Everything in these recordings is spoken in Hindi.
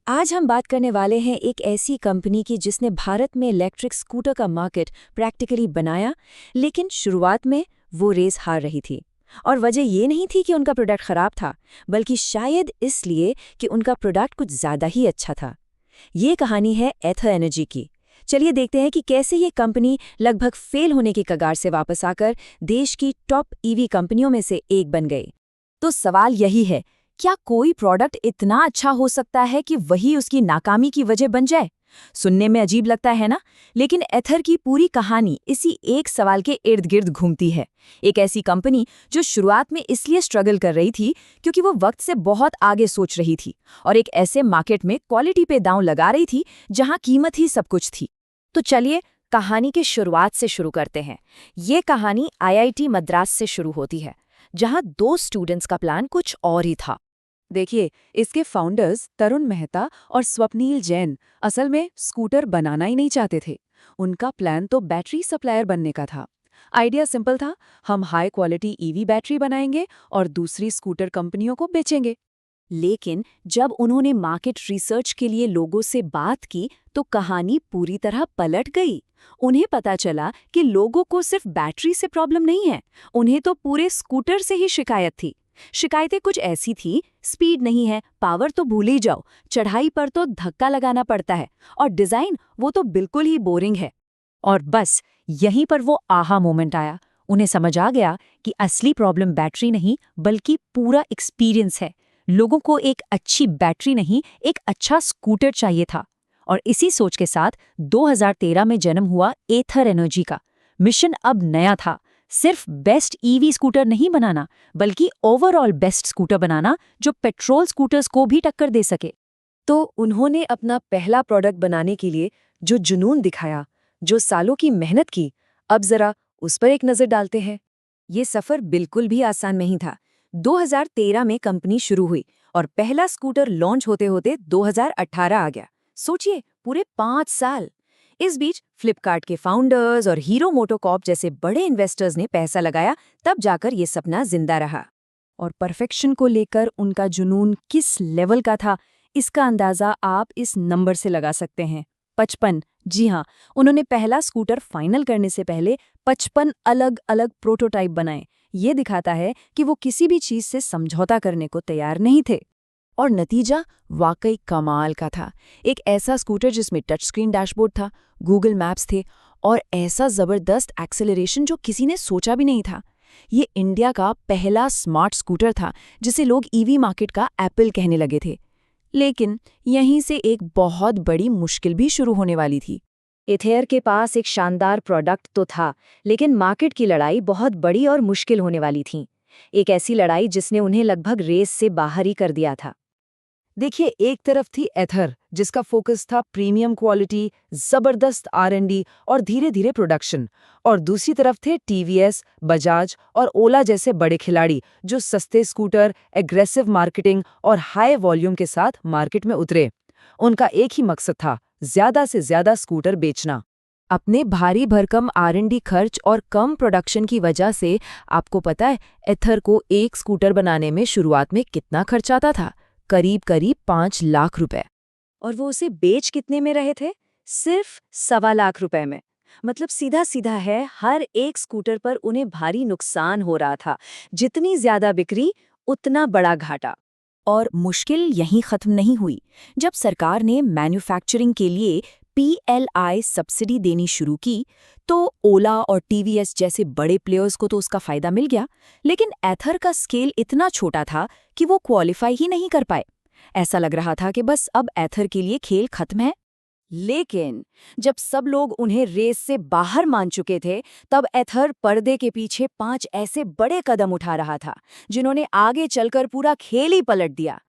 आज हम बात करने वाले हैं एक ऐसी कंपनी की जिसने भारत में इलेक्ट्रिक स्कूटर का मार्केट प्रैक्टिकली बनाया, लेकिन शुरुआत में वो रेस हार रही थी। और वजह ये नहीं थी कि उनका प्रोडक्ट खराब था, बल्कि शायद इसलिए कि उनका प्रोडक्ट कुछ ज़्यादा ही अच्छा था। ये कहानी है एथर एनर्जी की। चलिए देखते हैं कि कैसे ये कंपनी लगभग फेल होने की कगार से वापस आकर देश की टॉप ईवी कंपनियों में से एक बन गई। तो सवाल यही है, क्या कोई प्रोडक्ट इतना अच्छा हो सकता है कि वही उसकी नाकामी की वजह बन जाए? सुनने में अजीब लगता है ना, लेकिन एथर की पूरी कहानी इसी एक सवाल के इर्द गिर्द घूमती है। एक ऐसी कंपनी जो शुरुआत में इसलिए स्ट्रगल कर रही थी क्योंकि वो वक्त से बहुत आगे सोच रही थी और एक ऐसे मार्केट में क्वालिटी पे दांव लगा रही थी जहां कीमत ही सब कुछ थी। तो चलिए कहानी की शुरुआत से शुरू करते हैं। ये कहानी आईआईटी मद्रास से शुरू होती है, जहां दो स्टूडेंट्स का प्लान कुछ और ही था। देखिए, इसके फाउंडर्स तरुण मेहता और स्वप्नील जैन असल में स्कूटर बनाना ही नहीं चाहते थे। उनका प्लान तो बैटरी सप्लायर बनने का था। आइडिया सिंपल था, हम हाई क्वालिटी ईवी बैटरी बनाएंगे और दूसरी स्कूटर कंपनियों को बेचेंगे। लेकिन जब उन्होंने मार्केट रिसर्च के लिए लोगों से बात की तो कहानी पूरी तरह पलट गई। उन्हें पता चला कि लोगों को सिर्फ बैटरी से प्रॉब्लम नहीं है, उन्हें तो पूरे स्कूटर से ही शिकायत थी। शिकायतें कुछ ऐसी थी, स्पीड नहीं है, पावर तो भूल ही जाओ, चढ़ाई पर तो धक्का लगाना पड़ता है, और डिजाइन वो तो बिल्कुल ही बोरिंग है। और बस यहीं पर वो आहा मोमेंट आया। उन्हें समझ आ गया कि असली प्रॉब्लम बैटरी नहीं बल्कि पूरा एक्सपीरियंस है। लोगों को एक अच्छी बैटरी नहीं, एक अच्छा स्कूटर चाहिए था। और इसी सोच के साथ 2013 में जन्म हुआ एथर एनर्जी का। मिशन अब नया था, सिर्फ बेस्ट ईवी स्कूटर नहीं बनाना, बल्कि ओवरऑल बेस्ट स्कूटर बनाना जो पेट्रोल स्कूटर्स को भी टक्कर दे सके। तो उन्होंने अपना पहला प्रोडक्ट बनाने के लिए जो जुनून दिखाया, जो सालों की मेहनत की, अब जरा उस पर एक नजर डालते हैं। ये सफर बिल्कुल भी आसान नहीं था। 2013 में कंपनी शुरू हुई और पहला स्कूटर लॉन्च होते होते 2018 आ गया। सोचिए, पूरे 5 साल। इस बीच फ्लिपकार्ट के फाउंडर्स और हीरो मोटोकॉर्प जैसे बड़े इन्वेस्टर्स ने पैसा लगाया, तब जाकर ये सपना जिंदा रहा। और परफेक्शन को लेकर उनका जुनून किस लेवल का था, इसका अंदाजा आप इस नंबर से लगा सकते हैं, 55। जी हाँ, उन्होंने पहला स्कूटर फाइनल करने से पहले 55 अलग अलग प्रोटोटाइप बनाए। ये दिखाता है कि वो किसी भी चीज से समझौता करने को तैयार नहीं थे। और नतीजा वाकई कमाल का था। एक ऐसा स्कूटर जिसमें टच स्क्रीन डैशबोर्ड था, गूगल मैप्स थे और ऐसा जबरदस्त एक्सेलरेशन जो किसी ने सोचा भी नहीं था। ये इंडिया का पहला स्मार्ट स्कूटर था जिसे लोग ईवी मार्केट का एप्पल कहने लगे थे। लेकिन यहीं से एक बहुत बड़ी मुश्किल भी शुरू होने वाली थी। एथर के पास एक शानदार प्रोडक्ट तो था, लेकिन मार्केट की लड़ाई बहुत बड़ी और मुश्किल होने वाली थी। एक ऐसी लड़ाई जिसने उन्हें लगभग रेस से बाहर ही कर दिया था। देखिए, एक तरफ थी एथर, जिसका फोकस था प्रीमियम क्वालिटी, जबरदस्त आर&डी और धीरे धीरे प्रोडक्शन। और दूसरी तरफ थे टीवीएस, बजाज और ओला जैसे बड़े खिलाड़ी जो सस्ते स्कूटर, एग्रेसिव मार्केटिंग और हाई वॉल्यूम के साथ मार्केट में उतरे। उनका एक ही मकसद था, ज्यादा से ज्यादा स्कूटर बेचना। अपने भारी भरकम आर&डी खर्च और कम प्रोडक्शन की वजह से आपको पता है एथर को एक स्कूटर बनाने में शुरुआत में कितना खर्च आता था? करीब 5 लाख रुपए। और वो उसे बेच कितने में रहे थे? सिर्फ 1.25 लाख रुपए में। मतलब सीधा सीधा है, हर एक स्कूटर पर उन्हें भारी नुकसान हो रहा था। जितनी ज्यादा बिक्री, उतना बड़ा घाटा। और मुश्किल यहीं खत्म नहीं हुई। जब सरकार ने मैन्युफैक्चरिंग के लिए PLI सब्सिडी देनी शुरू की, तो ओला और टीवीएस जैसे बड़े प्लेयर्स को तो उसका फायदा मिल गया, लेकिन एथर का स्केल इतना छोटा था कि वो क्वालिफाई ही नहीं कर पाए। ऐसा लग रहा था कि बस अब एथर के लिए खेल खत्म है। लेकिन जब सब लोग उन्हें रेस से बाहर मान चुके थे, तब एथर पर्दे के पीछे 5 ऐसे बड़े कदम उठा रहा था जिन्होंने आगे चलकर पूरा खेल ही पलट दिया।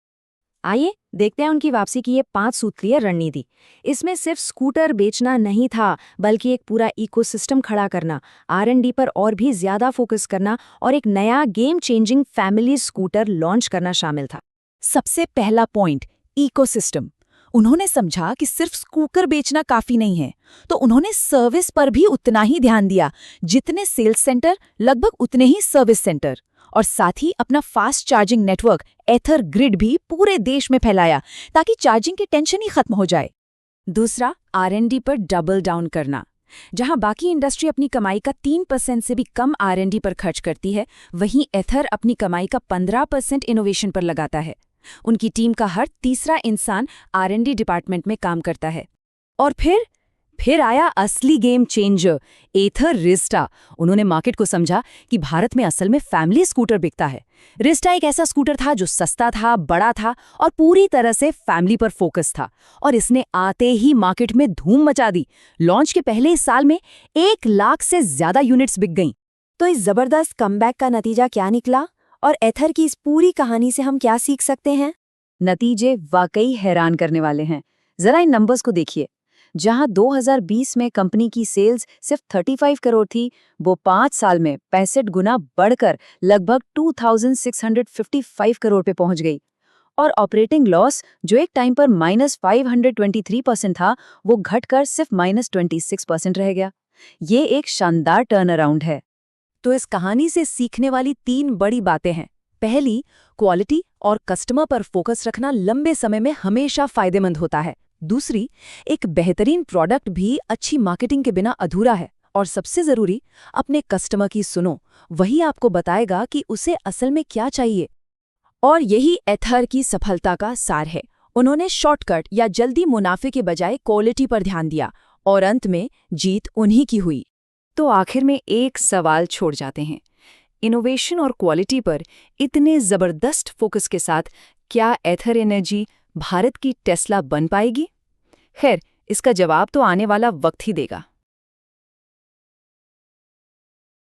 आइए देखते हैं उनकी वापसी की ये 5 सूत्रीय रणनीति। इसमें सिर्फ स्कूटर बेचना नहीं था, बल्कि एक पूरा इकोसिस्टम खड़ा करना, आर&डी पर और भी ज्यादा फोकस करना और एक नया game changing family scooter launch करना शामिल था। सबसे पहला पॉइंट, इकोसिस्टम। उन्होंने समझा कि सिर्फ स्कूटर बेचना काफी नहीं है, तो उन्होंने सर्विस पर भी उतना ही ध्यान दिया। जितने सेल्स सेंटर, लगभग उतने ही सर्विस सेंटर। और साथ ही अपना फास्ट चार्जिंग नेटवर्क एथर ग्रिड भी पूरे देश में फैलाया ताकि चार्जिंग की टेंशन ही खत्म हो जाए। दूसरा, R&D पर डबल डाउन करना। जहां बाकी इंडस्ट्री अपनी कमाई का 3% से भी कम R&D पर खर्च करती है, वहीं एथर अपनी कमाई का 15% इनोवेशन पर लगाता है। उनकी टीम का हर तीसरा इंसान R&D डिपार्टमेंट में काम करता है। और फिर आया असली गेम चेंजर, एथर रिस्टा। उन्होंने मार्केट को समझा कि भारत में असल में फैमिली स्कूटर बिकता है। रिस्टा एक ऐसा स्कूटर था जो सस्ता था, बड़ा था और पूरी तरह से फैमिली पर फोकस था, और इसने आते ही मार्केट में धूम मचा दी। लॉन्च के पहले ही साल में 1 लाख से ज्यादा यूनिट्स बिक गईं। तो इस जबरदस्त कमबैक का नतीजा क्या निकला और एथर की इस पूरी कहानी से हम क्या सीख सकते हैं? नतीजे वाकई हैरान करने वाले हैं। जरा इन नंबर्स को देखिए। जहां 2020 में कंपनी की सेल्स सिर्फ 35 करोड़ थी, वो 5 साल में 65 गुना बढ़कर लगभग 2655 करोड़ पे पहुंच गई। और ऑपरेटिंग लॉस, जो एक टाइम पर -523% था, वो घटकर सिर्फ -26% रह गया। ये एक शानदार टर्न अराउंड है। तो इस कहानी से सीखने वाली 3 बड़ी बातें हैं। पहली, क्वालिटी और कस्टमर पर फोकस रखना लंबे समय में हमेशा फायदेमंद होता है। दूसरी, एक बेहतरीन प्रोडक्ट भी अच्छी मार्केटिंग के बिना अधूरा है। और सबसे जरूरी, अपने कस्टमर की सुनो, वही आपको बताएगा कि उसे असल में क्या चाहिए। और यही एथर की सफलता का सार है। उन्होंने शॉर्टकट या जल्दी मुनाफे के बजाय क्वालिटी पर ध्यान दिया, और अंत में जीत उन्हीं की हुई। तो आखिर में एक सवाल छोड़ जाते हैं, इनोवेशन और क्वालिटी पर इतने जबरदस्त फोकस के साथ क्या एथर एनर्जी भारत की टेस्ला बन पाएगी? खैर, इसका जवाब तो आने वाला वक्त ही देगा।